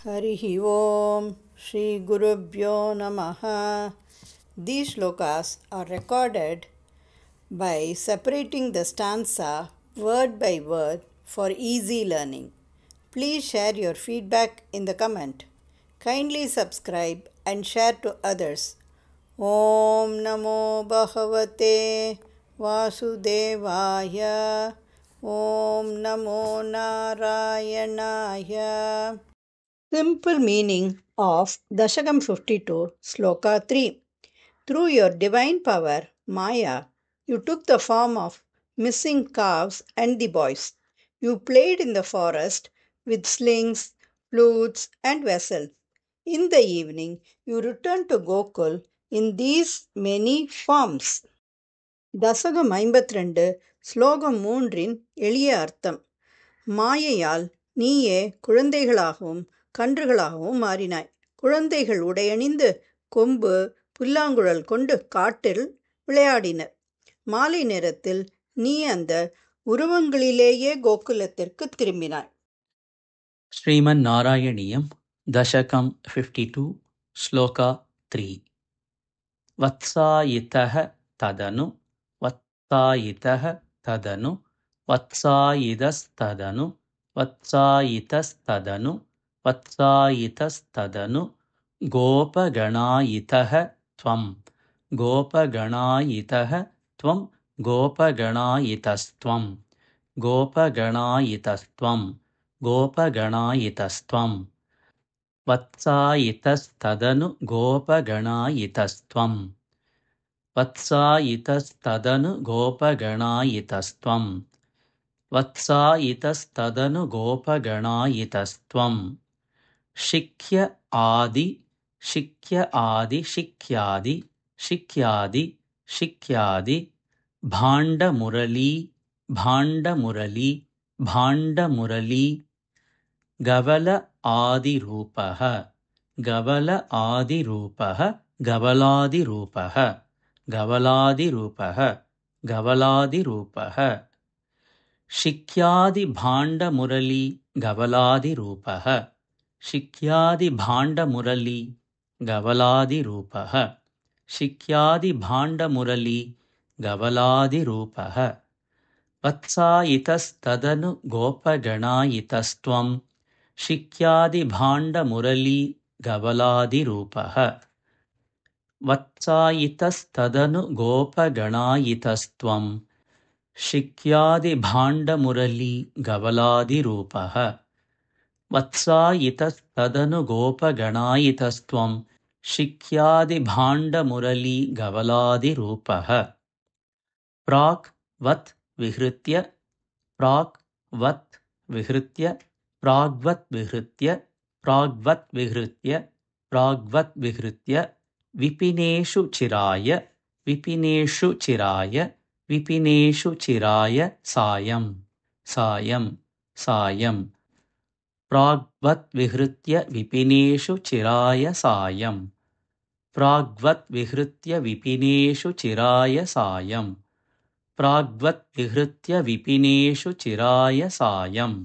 Harihi Om Shri Gurubhyo Namaha. These shlokas are recorded by separating the stanza word by word for easy learning. Please share your feedback in the comment. Kindly subscribe and share to others. Om Namo Bhagavate Vasudevaya. Om Namo Narayanaya. Simple meaning of Dashakam 52, Sloka 3. Through your divine power, Maya, you took the form of missing calves and the boys. You played in the forest with slings, flutes, and vessels. In the evening, you returned to Gokul in these many forms. தசகம் 52 ஸ்லோகம் 3 எளிய அர்த்தம். மாயையால் நீயே குழந்தைகளாகவும் கன்றுகளாகவும் மாறினாய். குழந்தைகள் உடையணிந்து கொம்பு புல்லாங்குழல் கொண்டு காட்டில் விளையாடினர். மாலை நேரத்தில் நீ அந்த உருவங்களிலேயே கோகுலத்திற்கு திரும்பினாய். ஸ்ரீமன் நாராயணியம் தசகம் 52 ஸ்லோகா 3. வத்சாயிதஹ ததனு வத்சாயிதஹ ததனு வத்சாயிதஸ்ததனு வத்சாயிதஸ்ததனு வத்சாயிதஸ்ததனு கோபகணாயிதஹ த்வம் கோபகணாயிதஹ த்வம் கோபகணாயிதஸ்த்வம் கோபகணாயிதஸ்த்வம் கோபகணாயிதஸ்த்வம் வத்சாயிதஸ்ததனு கோபகணாயிதஸ்த்வம் வத்சாயிதஸ்ததனு கோபகணாயிதஸ்த்வம் வத்சாயிதஸ்ததனு கோபகணாயிதஸ்த்வம் ஷிக்ய ஆதி ஷிக்ய ஆதி ஷிக்யாதி ஷிக்யாதி ஷிக்யாதி பாண்டமுரளி பாண்டமுரளி பாண்டமுரளி கவல ஆதிரூபः கவல ஆதிரூபः கவலாதிரூபः கவலாதிரூபः கவலாதிரூபः ஷிக்யாதி பாண்டமுரளி கவலாதிரூபः ஷிக்யாதி பாண்டமுரளி கவலாதிரூபः ஷிக்யாதி பாண்டமுரளி கவலாதிரூபः வத்சாயிதஸ்ததனு கோபகணாயிதஸ்த்வம் ஷிக்யாதி பாண்டமுரளி கவலாதிரூபः வத்சாயிதஸ்ததனு கோபகணாயிதஸ்த்வம் ஷிக்யாதி பாண்டமுரளி கவலாதிரூபः வத்சாயிதஸ்ததனு கோபகணாயிதஸ்த்வம் ஷிக்யாதி பாண்டமுரளி கவலாதிரூபः பிராக் வத் விஹ்ருத்ய பிராக் வத் விஹ்ருத்ய பிராக்வத் விஹ்ருத்ய பிராக்வத் விஹ்ருத்ய பிராக்வத் விஹ்ருத்ய விபினேஷு சிராய விபினேஷு சிராய விபினேஷு சிராய சாயம் சாயம் சாயம் பிராக்வத் விஹ்ருத்ய விபினேஷு சிராய சாயம் பிராக்வத் விஹ்ருத்ய விபினேஷு சிராய சாயம் பிராக்வத் விஹ்ருத்ய விபினேஷு சிராய சாயம்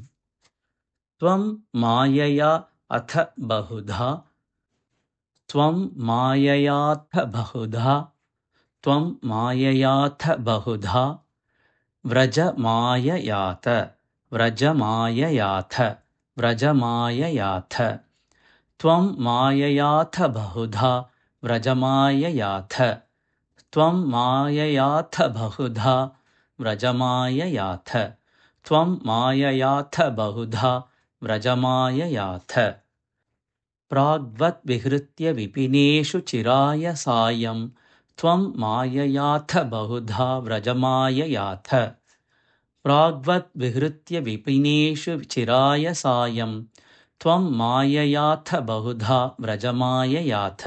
த்வம் மாயயா அத பஹுதா த்வம் மாயயாத பஹுதா த்வம் மாயயாத பஹுதா व्रजमाययाथ व्रजमाययाथ व्रजमाययाथ त्वं माययाथ बहुधा व्रजमाययाथ त्वं माययाथ बहुधा व्रजमाययाथ त्वं माययाथ बहुधा व्रजमाययाथ प्राग्वत् विहृत्य विपिनेषु चिराय सायं त्वं माययाथ बहुधा व्रजमाययाथ प्राग्वत् विहृत्य विपिनेषु चिराय सायं त्वं माययाथ बहुधा व्रजमाययाथ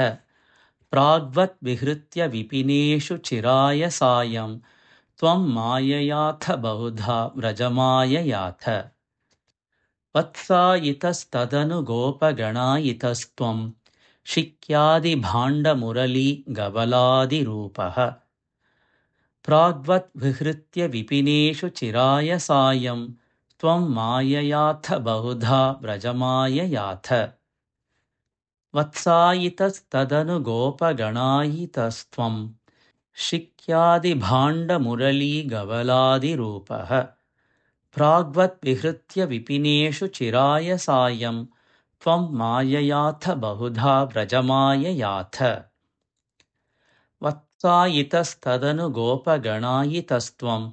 प्राग्वत् विहृत्य विपिनेषु चिराय सायं त्वं माययाथ बहुधा व्रजमाययाथ वत्सायितस्तदनु गोपगणायितस्त्वं शिक्यादिभाण्डमुरली गवलादिरूपः प्राग्वत् विहृत्य विपिनेषु चिराय सायं त्वं माययाथ बहुधा व्रजमाययाथ वत्सायितस्तदनु गोपगणायितस्त्वं शिक्यादिभाण्डमुरलीगवलादिरूपः प्राग्वद्विहृत्य विपिनेषु चिराय सायं त्वं माययाथ बहुधा व्रजमाययाथ वत्सायितस्तदनु गोपगणायितस्त्वं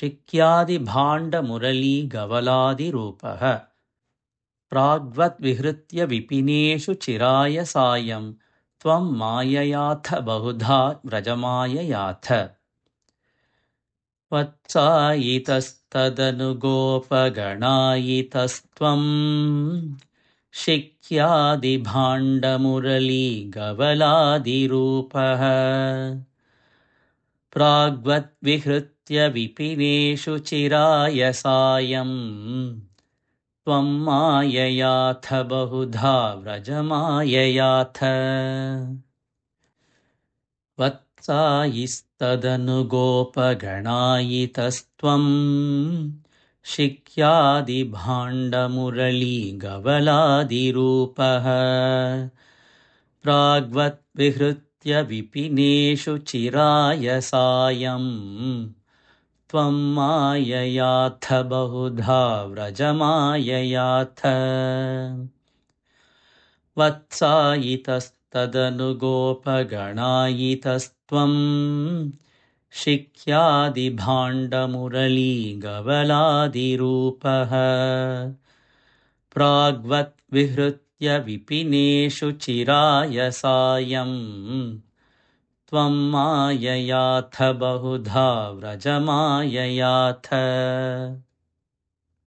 शिक्यादिभाण्डमुरलीगवलादिरूपः प्राग्वद्विहृत्य विपिनेषु चिराय सायं त्वं माययाथ बहुधा व्रजमाययाथ वत्सायितस्तदनु गोपगणायितस्त्वं शिक्यादिभाण्डमुरलीगवलादिरूपः प्राग्वद्विहृत्य विपिनेषु चिराय सायं त्वं माययाथ बहुधा व्रजमाययाथ वत्सायिस्तदनु गोपगणायितस्त्वं शिक्यादिभाण्डमुरलीगवलादिरूपः प्राग्वद्विहृत्य विपिनेषु चिराय सायं त्वं माययाथ बहुधा व्रजमाययाथ वत्सायितस्तदनु गोपगणायितस्त्वं शिक्यादिभाण्डमुरलीगवलादिरूपः प्राग्वद्विहृत्य विपिनेषु चिराय सायं त्वं माययाथ बहुधा व्रजमाययाथ